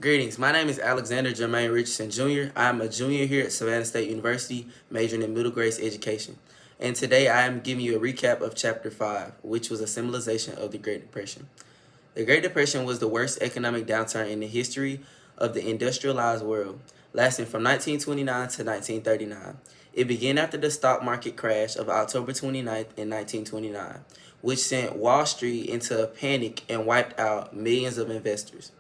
Greetings, my name is Alexander Jermaine Richardson Jr. I am a junior here at Savannah State University, majoring in middle grade education. And today I am giving you a recap of Chapter 5, which was a symbolization of the Great Depression. The Great Depression was the worst economic downturn in the history of the industrialized world, lasting from 1929 to 1939. It began after the stock market crash of October 29th in 1929, which sent Wall Street into a panic and wiped out millions of investors.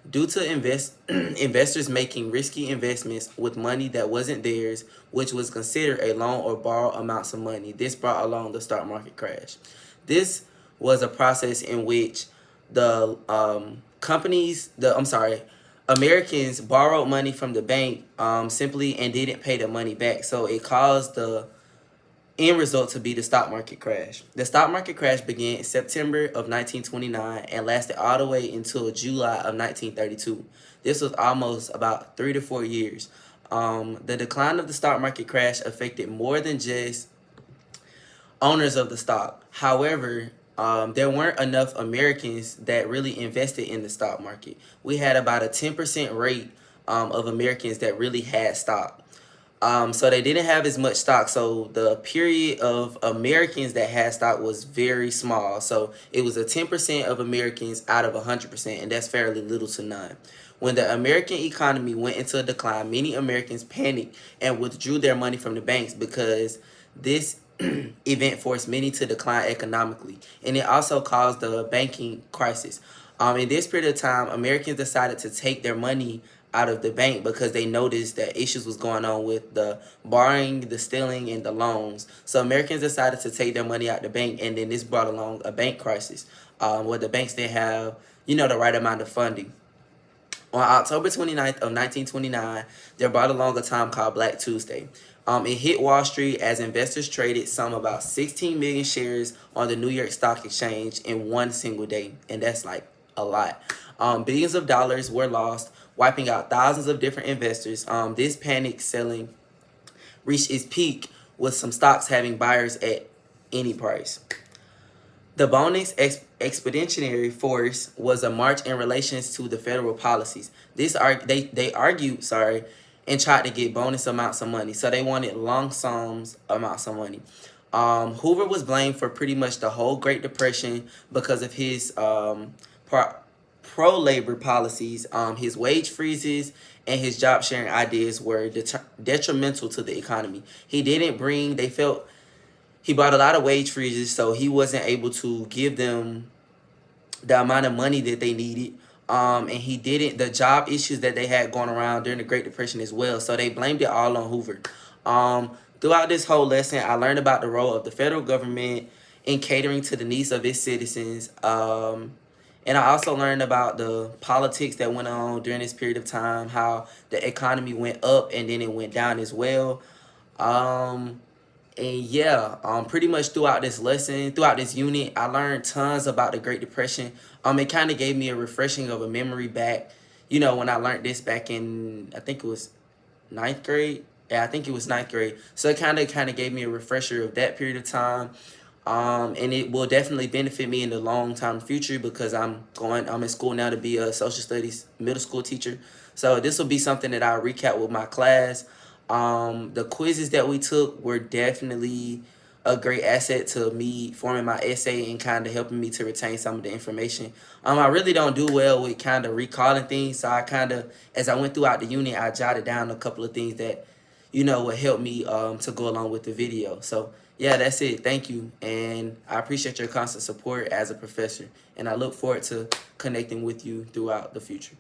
Due to investors making risky investments with money that wasn't theirs, which was considered a loan or borrowed amounts of money, this brought along the stock market crash. This was a process in which the Americans borrowed money from the bank simply and didn't pay the money back. So it caused the end result to be the stock market crash. The stock market crash began in September of 1929 and lasted all the way until July of 1932. This was almost about 3 to 4 years. The decline of the stock market crash affected more than just owners of the stock. However, there weren't enough Americans that really invested in the stock market. We had about a 10% rate of Americans that really had stock. So they didn't have as much stock. So the period of Americans that had stock was very small. So it was a 10% of Americans out of 100%, and that's fairly little to none. When the American economy went into a decline, many Americans panicked and withdrew their money from the banks because this event forced many to decline economically, and it also caused the banking crisis. In this period of time, Americans decided to take their money out of the bank because they noticed that issues was going on with the borrowing, the stealing, and the loans. So Americans decided to take their money out the bank, and then this brought along a bank crisis where the banks didn't have, the right amount of funding. On October 29th of 1929, they brought along a time called Black Tuesday. It hit Wall Street as investors traded some about 16 million shares on the New York Stock Exchange in one single day, and that's like a lot. Billions of dollars were lost, wiping out thousands of different investors. This panic selling reached its peak with some stocks having buyers at any price. The bonus expeditionary force was a march in relations to the federal policies. They argued, and tried to get bonus amounts of money. So they wanted long sums amounts of money. Hoover was blamed for pretty much the whole Great Depression because of his pro-labor policies. His wage freezes and his job sharing ideas were detrimental to the economy. They felt he brought a lot of wage freezes, so he wasn't able to give them the amount of money that they needed. And the job issues that they had going around during the Great Depression as well. So they blamed it all on Hoover. Throughout this whole lesson, I learned about the role of the federal government in catering to the needs of its citizens. And I also learned about the politics that went on during this period of time, how the economy went up and then it went down as well. And yeah, pretty much throughout this lesson, throughout this unit, I learned tons about the Great Depression. It kind of gave me a refreshing of a memory back, when I learned this back in, I think it was ninth grade. Yeah, I think it was ninth grade. So it kind of gave me a refresher of that period of time. And it will definitely benefit me in the long time future because I'm in school now to be a social studies middle school teacher. So this will be something that I'll recap with my class. The quizzes that we took were definitely a great asset to me forming my essay and kind of helping me to retain some of the information. I really don't do well with kind of recalling things, so as I went throughout the unit, I jotted down a couple of things that, would help me to go along with the video. So yeah, that's it. Thank you, and I appreciate your constant support as a professor, and I look forward to connecting with you throughout the future.